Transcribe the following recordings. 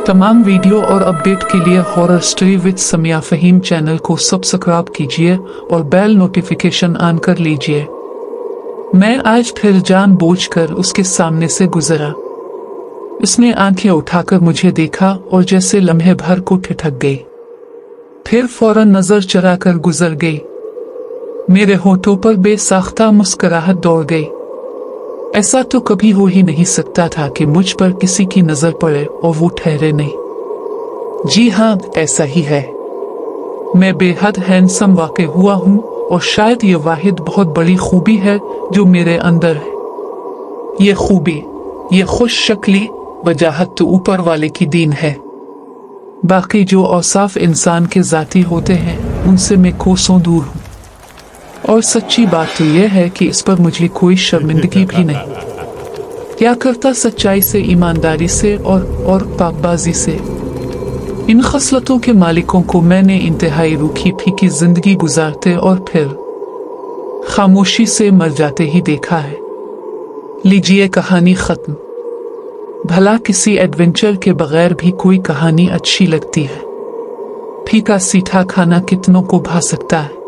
तमाम वीडियो और अपडेट के लिए horror story with Samia Faheem channel को सब्सक्राइब कीजिए और बेल नोटिफिकेशन ऑन कर लीजिए। मैं आज फिर जानबूझकर उसके सामने से गुजरा। उसने आंखें उठाकर मुझे देखा और जैसे लम्हे भर को ठिठक गई, फिर फौरन नजर चराकर गुजर गई। मेरे होठों पर बेसाख्ता मुस्कुराहट दौड़ गई। ऐसा तो कभी हो ही नहीं सकता था कि मुझ पर किसी की नजर पड़े और वो ठहरे नहीं। जी हाँ, ऐसा ही है। मैं बेहद हैंडसम वाक़ई हुआ हूँ और शायद ये वाहिद बहुत बड़ी खूबी है जो मेरे अंदर है। ये खूबी, ये खुश शक्ली वजाहत तो ऊपर वाले की दीन है। बाकी जो औसाफ इंसान के ज़ाती होते हैं उनसे मैं कोसों दूर हूँ। और सच्ची बात तो यह है कि इस पर मुझे कोई शर्मिंदगी भी नहीं। क्या करता सच्चाई से, ईमानदारी से और पाकबाजी से। इन खसलतों के मालिकों को मैंने इंतहाई रूखी फीकी जिंदगी गुजारते और फिर खामोशी से मर जाते ही देखा है। लीजिए कहानी खत्म। भला किसी एडवेंचर के बगैर भी कोई कहानी अच्छी लगती है। फीका सीठा खाना कितनों को भा सकता है।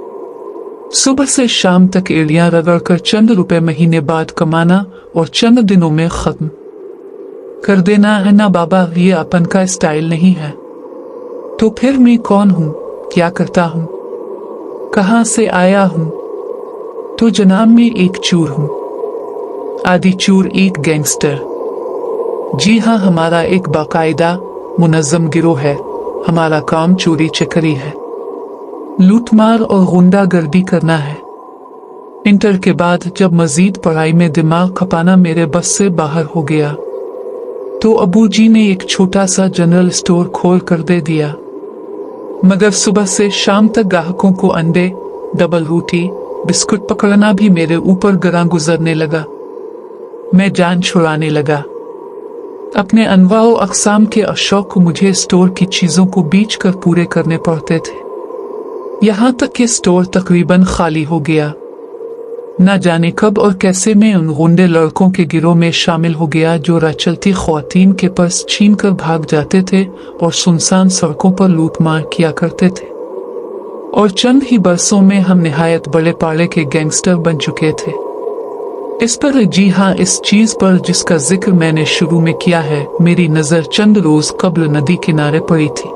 सुबह से शाम तक एड़ियां रगड़कर चंद रुपए महीने बाद कमाना और चंद दिनों में खत्म कर देना है ना बाबा, ये अपन का स्टाइल नहीं है। तो फिर मैं कौन हूँ, क्या करता हूँ, कहाँ से आया हूँ? तो जनाब मैं एक चूर हूँ, आदि चूर, एक गैंगस्टर। जी हाँ, हमारा एक बाकायदा मुनज़्ज़म गिरोह है। हमारा काम चोरी चकारी है, लूटमार और गुंडागर्दी करना है। इंटर के बाद जब मजीद पढ़ाई में दिमाग खपाना मेरे बस से बाहर हो गया तो अबू जी ने एक छोटा सा जनरल स्टोर खोल कर दे दिया। मगर सुबह से शाम तक ग्राहकों को अंडे, डबल रोटी, बिस्कुट पकड़ना भी मेरे ऊपर गरा गुजरने लगा। मैं जान छुड़ाने लगा। अपने अनवाओ अक़साम के अशौक को मुझे स्टोर की चीजों को बेच कर पूरे करने पड़ते थे। यहाँ तक कि स्टोर तकरीबन खाली हो गया। न जाने कब और कैसे मैं उन गुंडे लड़कों के गिरोह में शामिल हो गया जो राचलती ख्वातीन के पर्स छीन कर भाग जाते थे और सुनसान सड़कों पर लूटमार किया करते थे। और चंद ही बरसों में हम निहायत बड़े पाड़े के गैंगस्टर बन चुके थे। इस पर, जी हाँ, इस चीज पर जिसका जिक्र मैंने शुरू में किया है, मेरी नजर चंद रोज कब्ल नदी किनारे पड़ी थी।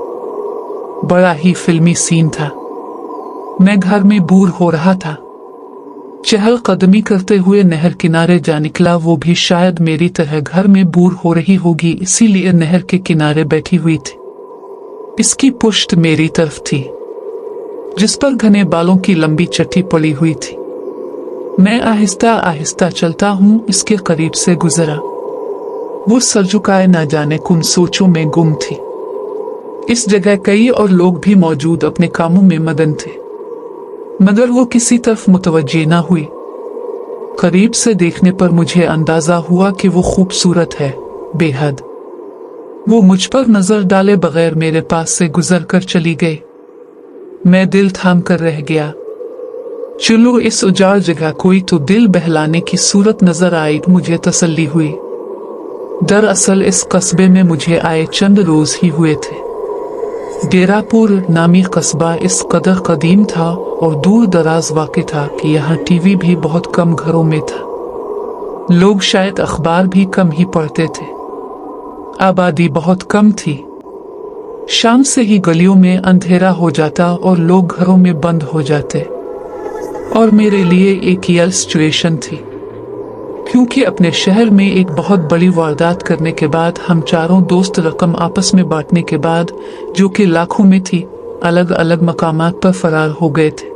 बड़ा ही फिल्मी सीन था। मैं घर में बोर हो रहा था। चहल कदमी करते हुए नहर किनारे जा निकला। वो भी शायद मेरी तरह घर में बोर हो रही होगी, इसीलिए नहर के किनारे बैठी हुई थी। इसकी पुश्त मेरी तरफ थी, जिस पर घने बालों की लंबी चट्टी पड़ी हुई थी। मैं आहिस्ता आहिस्ता चलता हूँ इसके करीब से गुजरा। वो सर झुकाए ना जाने कुन सोचों में गुम थी। इस जगह कई और लोग भी मौजूद अपने कामों में मगन थे, मगर वो किसी तरफ मुतवज्जे ना हुई। करीब से देखने पर मुझे अंदाजा हुआ कि वो खूबसूरत है, बेहद। वो मुझ पर नजर डाले बगैर मेरे पास से गुजर कर चली गई। मैं दिल थाम कर रह गया। चलो, इस उजाड़ जगह कोई तो दिल बहलाने की सूरत नजर आई। मुझे तसल्ली हुई। दरअसल इस कस्बे में मुझे आए चंद रोज ही हुए थे। डेरापुर नामी कस्बा इस कदर कदीम था और दूर दराज वाक़ था कि यहाँ टीवी भी बहुत कम घरों में था। लोग शायद अखबार भी कम ही पढ़ते थे। आबादी बहुत कम थी। शाम से ही गलियों में अंधेरा हो जाता और लोग घरों में बंद हो जाते। और मेरे लिए एक रियल सिचुएशन थी, क्योंकि अपने शहर में एक बहुत बड़ी वारदात करने के बाद हम चारों दोस्त रकम आपस में बांटने के बाद, जो कि लाखों में थी, अलग अलग मकामात पर फरार हो गए थे।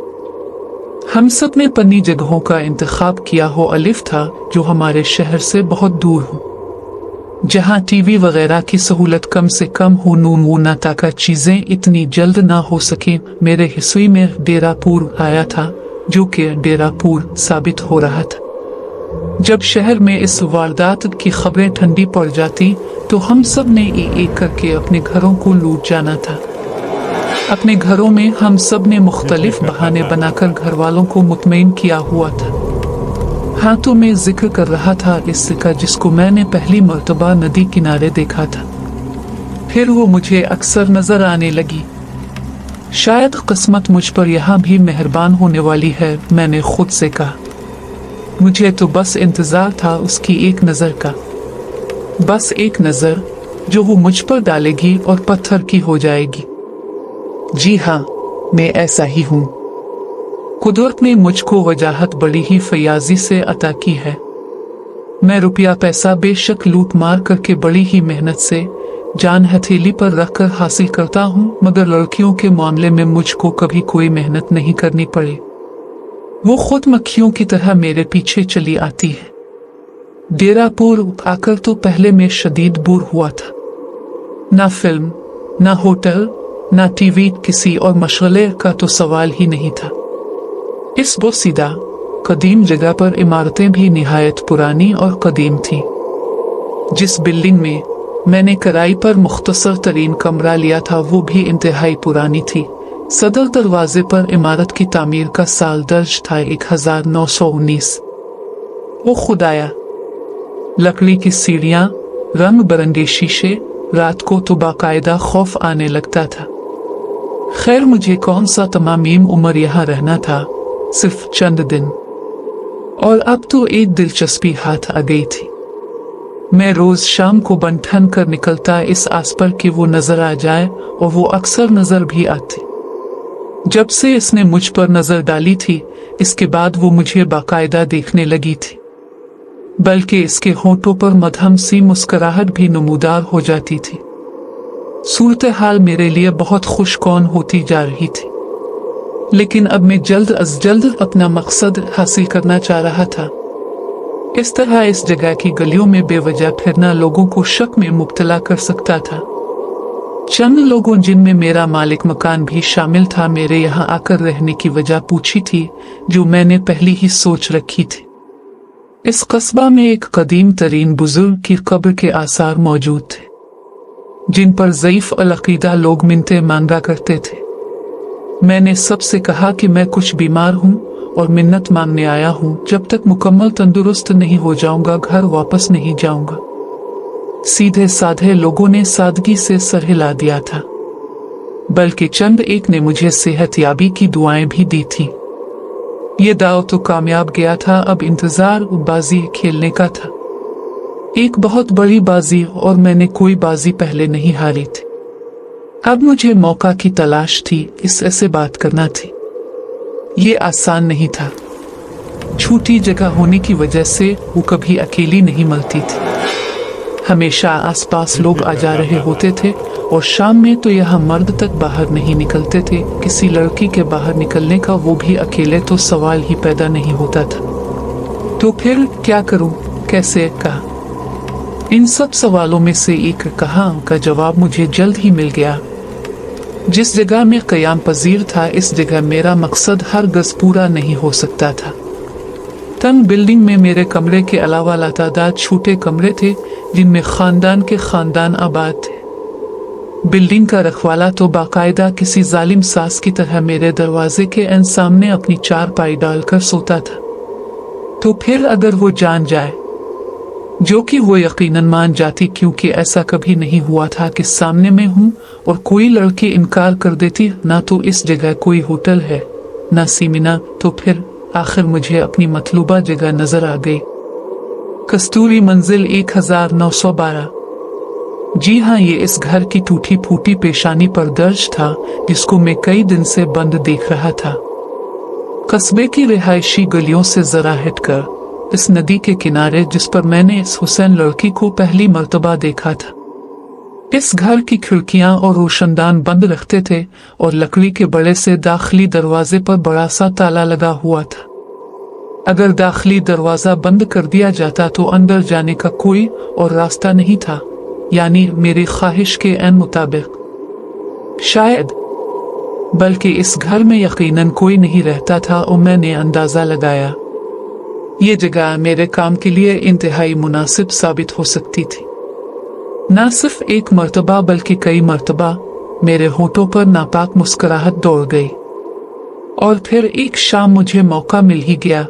हम सब ने पन्नी जगहों का इंतखाब किया हो। अलिफ था जो हमारे शहर से बहुत दूर हो, जहाँ टीवी वगैरह की सहूलत कम से कम हो, नून ताकि चीजें इतनी जल्द ना हो सके। मेरे हिस्से में डेरापुर आया था, जो कि डेरापुर साबित हो रहा था। जब शहर में इस वारदात की खबरें ठंडी पड़ जाती तो हम सब ने एक करके अपने घरों को लूट जाना था। अपने घरों में हम सब ने मुख्तलिफ बहाने बनाकर घर वालों को मुतमईन किया हुआ था। हाँ, तो मैं जिक्र कर रहा था इस का जिसको मैंने पहली मर्तबा नदी किनारे देखा था। फिर वो मुझे अक्सर नजर आने लगी। शायद किस्मत मुझ पर यहाँ भी मेहरबान होने वाली है, मैंने खुद से कहा। मुझे तो बस इंतजार था उसकी एक नजर का, बस एक नजर जो वो मुझ पर डालेगी और पत्थर की हो जाएगी। जी हाँ, मैं ऐसा ही हूँ। कुदरत ने मुझको वजाहत बड़ी ही फयाजी से अता की है। मैं रुपया पैसा बेशक लूट मार करके बड़ी ही मेहनत से जान हथेली पर रखकर हासिल करता हूँ, मगर लड़कियों के मामले में मुझको कभी कोई मेहनत नहीं करनी पड़ी। वो खुद मक्खियों की तरह मेरे पीछे चली आती है। डेरापुर आकर तो पहले मैं शदीद बोर हुआ था। ना फिल्म, ना होटल, ना टीवी, किसी और मशगले का तो सवाल ही नहीं था। इस बोसीदा कदीम जगह पर इमारतें भी निहायत पुरानी और कदीम थीं। जिस बिल्डिंग में मैंने किराए पर मुख्तसर तरीन कमरा लिया था वो भी इंतहाई पुरानी थी। सदर दरवाजे पर इमारत की तामीर का साल दर्ज था 1919। वो खुदाया, लकड़ी की सीढ़ियां, रंग बिरंगे शीशे, रात को तो बाकायदा खौफ आने लगता था। खैर, मुझे कौन सा तमामीम उम्र यहाँ रहना था, सिर्फ चंद दिन। और अब तो एक दिलचस्पी हाथ आ गई थी। मैं रोज शाम को बन ठन कर निकलता इस आस पर कि वो नजर आ जाए, और वो अक्सर नजर भी आती। जब से इसने मुझ पर नजर डाली थी, इसके बाद वो मुझे बाकायदा देखने लगी थी, बल्कि इसके होंठों पर मध्यम सी मुस्कुराहट भी नमूदार हो जाती थी। सूरत हाल मेरे लिए बहुत खुशकौन होती जा रही थी, लेकिन अब मैं जल्द अज जल्द अपना मकसद हासिल करना चाह रहा था। इस तरह इस जगह की गलियों में बेवजह फिरना लोगों को शक में मुब्तला कर सकता था। चंद लोगों, जिनमें मेरा मालिक मकान भी शामिल था, मेरे यहाँ आकर रहने की वजह पूछी थी, जो मैंने पहले ही सोच रखी थी। इस कस्बा में एक कदीम तरीन बुजुर्ग की कब्र के आसार मौजूद थे, जिन पर ज़ईफ अल-अक़ीदा लोग मिन्नतें मांगा करते थे। मैंने सबसे कहा कि मैं कुछ बीमार हूँ और मिन्नत मांगने आया हूँ। जब तक मुकम्मल तंदुरुस्त नहीं हो जाऊंगा घर वापस नहीं जाऊंगा। सीधे साधे लोगों ने सादगी से सर हिला दिया था, बल्कि चंद एक ने मुझे सेहतयाबी की दुआएं भी दी थी। ये दाव तो कामयाब गया था, अब इंतजार बाजी खेलने का था। एक बहुत बड़ी बाजी, और मैंने कोई बाजी पहले नहीं हारी थी। अब मुझे मौका की तलाश थी, इससे बात करना थी। ये आसान नहीं था। छोटी जगह होने की वजह से वो कभी अकेली नहीं मिलती थी। हमेशा आसपास लोग आ जा रहे होते थे, और शाम में तो यहाँ मर्द तक बाहर नहीं निकलते थे। किसी लड़की के बाहर निकलने का, वो भी अकेले, तो सवाल ही पैदा नहीं होता था। तो फिर क्या करूं, कैसे कहा? इन सब सवालों में से एक कहा का जवाब मुझे जल्द ही मिल गया। जिस जगह में क़याम पजीर था, इस जगह मेरा मकसद हर गज पूरा नहीं हो सकता था। तंग बिल्डिंग में मेरे कमरे के अलावा लातादाद छोटे कमरे थे, जिनमें खानदान के खानदान आबाद थे। बिल्डिंग का रखवाला तो बाकायदा किसी जालिम सास की तरह मेरे दरवाजे के एन सामने अपनी चारपाई डालकर सोता था। तो फिर अगर वो जान जाए, जो कि वो यकीनन मान जाती, क्योंकि ऐसा कभी नहीं हुआ था कि सामने में हूँ और कोई लड़की इनकार कर देती, ना तो इस जगह कोई होटल है, ना सीमिना, तो फिर आखिर मुझे अपनी मतलूबा जगह नजर आ गई। कस्तूरी मंजिल 1912। जी हाँ, ये इस घर की टूटी फूटी पेशानी पर दर्ज था, जिसको मैं कई दिन से बंद देख रहा था। कस्बे की रिहायशी गलियों से जरा हटकर इस नदी के किनारे, जिस पर मैंने इस हुसैन लड़की को पहली मर्तबा देखा था। इस घर की खिड़कियां और रोशनदान बंद रखते थे, और लकड़ी के बड़े से दाखिली दरवाजे पर बड़ा सा ताला लगा हुआ था। अगर दाखिली दरवाजा बंद कर दिया जाता तो अंदर जाने का कोई और रास्ता नहीं था, यानी मेरी ख्वाहिश के एन मुताबिक। शायद, बल्कि इस घर में यकीनन कोई नहीं रहता था, और मैंने अंदाजा लगाया ये जगह मेरे काम के लिए इंतहाई मुनासिब साबित हो सकती थी। न सिर्फ एक मर्तबा बल्कि कई मर्तबा मेरे होठों पर नापाक मुस्कुराहट दौड़ गई, और फिर एक शाम मुझे मौका मिल ही गया।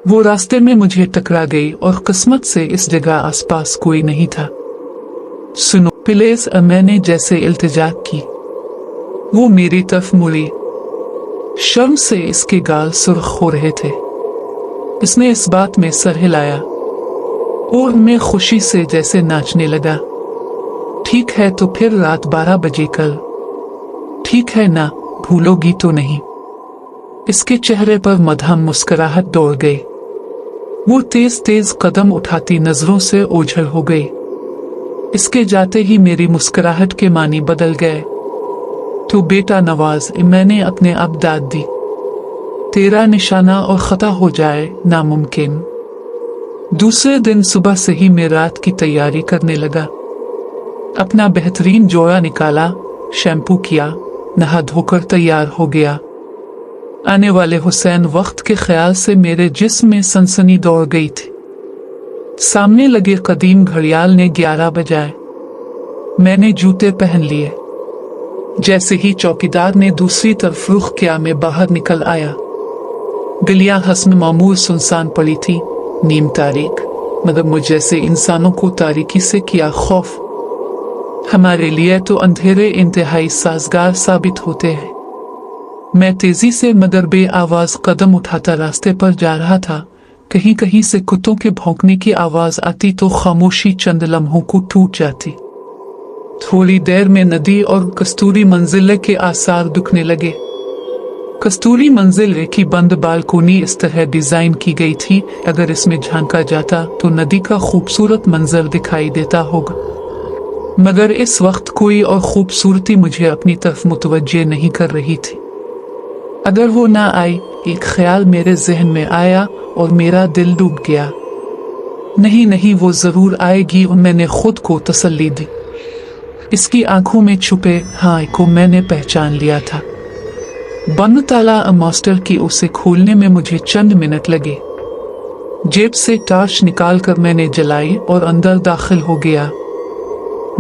वो रास्ते में मुझे टकरा गई, और किस्मत से इस जगह आसपास कोई नहीं था। सुनो, प्लीज, मैंने जैसे इल्तिजा की। वो मेरी तरफ मुड़ी। शर्म से इसके गाल सुर्ख हो रहे थे। इसने इस बात में सर हिलाया और मैं खुशी से जैसे नाचने लगा। ठीक है, तो फिर रात 12 बजे कल, ठीक है ना, भूलोगी तो नहीं? इसके चेहरे पर मध्यम मुस्कुराहट दौड़ गई। वो तेज तेज कदम उठाती नजरों से ओझल हो गई। इसके जाते ही मेरी मुस्कुराहट के मानी बदल गए। तो बेटा नवाज, मैंने अपने आप दाद दी। तेरा निशाना और खता हो जाए नामुमकिन। दूसरे दिन सुबह से ही मैं रात की तैयारी करने लगा। अपना बेहतरीन जोड़ा निकाला, शैम्पू किया, नहा धोकर तैयार हो गया। आने वाले हुसैन वक्त के ख्याल से मेरे जिस्म में सनसनी दौड़ गई थी। सामने लगे कदीम घड़ियाल ने 11 बजाए। मैंने जूते पहन लिए। जैसे ही चौकीदार ने दूसरी तरफ रुख किया, मैं बाहर निकल आया। गलियां हस्म मामूल सुनसान पड़ी थी, नीम तारीख, मगर मुझ जैसे इंसानों को तारीकी से किया खौफ। हमारे लिए तो अंधेरे इंतहाई साजगार साबित होते हैं। मैं तेजी से मगर बे आवाज कदम उठाता रास्ते पर जा रहा था। कहीं कहीं से कुत्तों के भौंकने की आवाज आती तो खामोशी चंद लम्हों को टूट जाती। थोड़ी देर में नदी और कस्तूरी मंजिल के आसार दिखने लगे। कस्तूरी मंजिल की बंद बालकोनी इस तरह डिजाइन की गई थी, अगर इसमें झांका जाता तो नदी का खूबसूरत मंजर दिखाई देता होगा, मगर इस वक्त कोई और खूबसूरती मुझे अपनी तरफ मुतवज्जे नहीं कर रही थी। अगर वो ना आई, एक ख्याल मेरे जहन में आया और मेरा दिल डूब गया। नहीं नहीं, वो जरूर आएगी, और मैंने खुद को तसल्ली दी। इसकी आंखों में छुपे हाँ को मैंने पहचान लिया था। बंद ताला मास्टर की उसे खोलने में मुझे चंद मिनट लगे। जेब से टार्च निकालकर मैंने जलाई और अंदर दाखिल हो गया,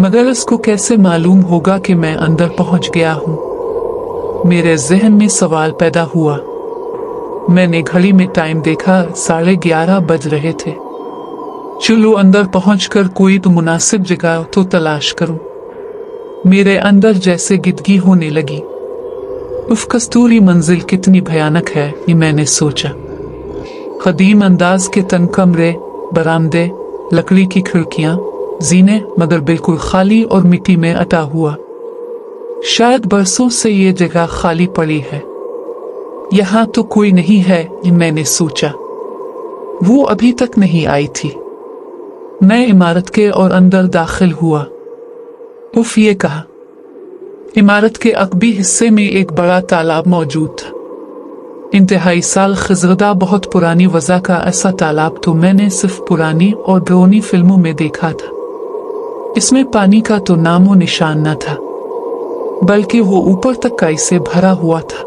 मगर उसको कैसे मालूम होगा कि मैं अंदर पहुंच गया हूं? मेरे जहन में सवाल पैदा हुआ। मैंने घड़ी में टाइम देखा, 11:30 बज रहे थे। चलो अंदर पहुंचकर कोई तो मुनासिब जगह तो तलाश करूं। मेरे अंदर जैसे गिदगी होने लगी। उफ, कस्तूरी मंजिल कितनी भयानक है, ये मैंने सोचा। कदीम अंदाज के तन कमरे, बरामदे, लकड़ी की खिड़कियां, जीने, मगर बिल्कुल खाली और मिट्टी में अटा हुआ। शायद बरसों से ये जगह खाली पड़ी है। यहाँ तो कोई नहीं है, ये मैंने सोचा। वो अभी तक नहीं आई थी। मैं इमारत के और अंदर दाखिल हुआ। उफ, ये कहा। इमारत के अकबी हिस्से में एक बड़ा तालाब मौजूद था। इंतहाई साल खिज़रदा, बहुत पुरानी वजह का ऐसा तालाब तो मैंने सिर्फ पुरानी और ड्रोनी फिल्मों में देखा था। इसमें पानी का तो नामो निशान न था, बल्कि वो ऊपर तक काई से भरा हुआ था,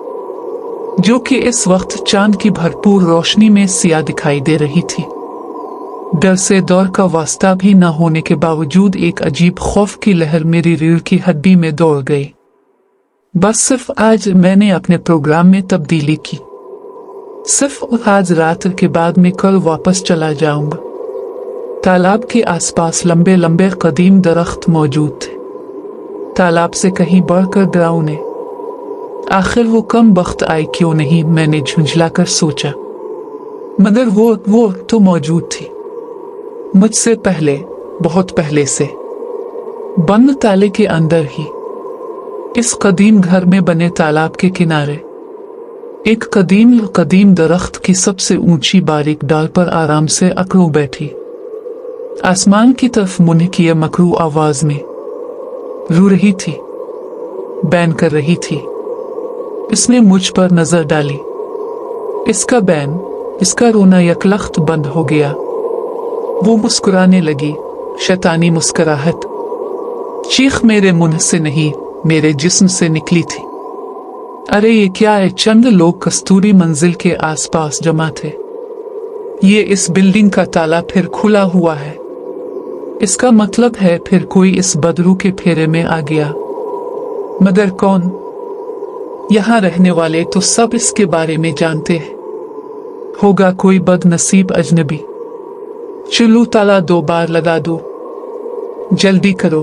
जो कि इस वक्त चांद की भरपूर रोशनी में सिया दिखाई दे रही थी। डर से दौर का वास्ता भी न होने के बावजूद एक अजीब खौफ की लहर मेरी रीढ़ की हड्डी में दौड़ गई। बस सिर्फ आज मैंने अपने प्रोग्राम में तब्दीली की। सिर्फ आज रात के बाद मैं कल वापस चला जाऊंगा। तालाब के आसपास लंबे लंबे कदीम दरख्त मौजूद थे, तालाब से कहीं बढ़कर डरावने। आखिर वो कम बख्त आई क्यों नहीं, मैंने झुंझलाकर सोचा। मगर वो तो मौजूद थी, मुझसे पहले, बहुत पहले से, बंद ताले के अंदर ही, इस कदीम घर में बने तालाब के किनारे। एक कदीम दरख्त की सबसे ऊंची बारीक डाल पर आराम से अकड़ू बैठी, आसमान की तरफ मुंह किए मकरू आवाज में रो रही थी, बैन कर रही थी। इसने मुझ पर नजर डाली। इसका बैन, इसका रोना यकलख्त बंद हो गया। वो मुस्कुराने लगी, शैतानी मुस्कुराहट। चीख मेरे मुंह से नहीं, मेरे जिस्म से निकली थी। अरे ये क्या है? चंद लोग कस्तूरी मंजिल के आसपास जमा थे। ये इस बिल्डिंग का ताला फिर खुला हुआ है। इसका मतलब है फिर कोई इस बदरू के फेरे में आ गया। मगर कौन? यहाँ रहने वाले तो सब इसके बारे में जानते हैं। होगा कोई बदनसीब अजनबी। चलो ताला 2 बार लगा दो, जल्दी करो।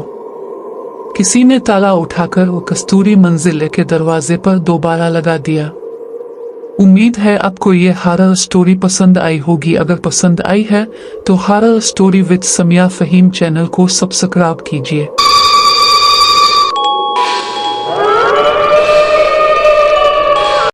किसी ने ताला उठाकर वो कस्तूरी मंजिल के दरवाजे पर दोबारा लगा दिया। उम्मीद है आपको ये हॉरर स्टोरी पसंद आई होगी। अगर पसंद आई है तो horror story with Samia Faheem channel को सब्सक्राइब कीजिए।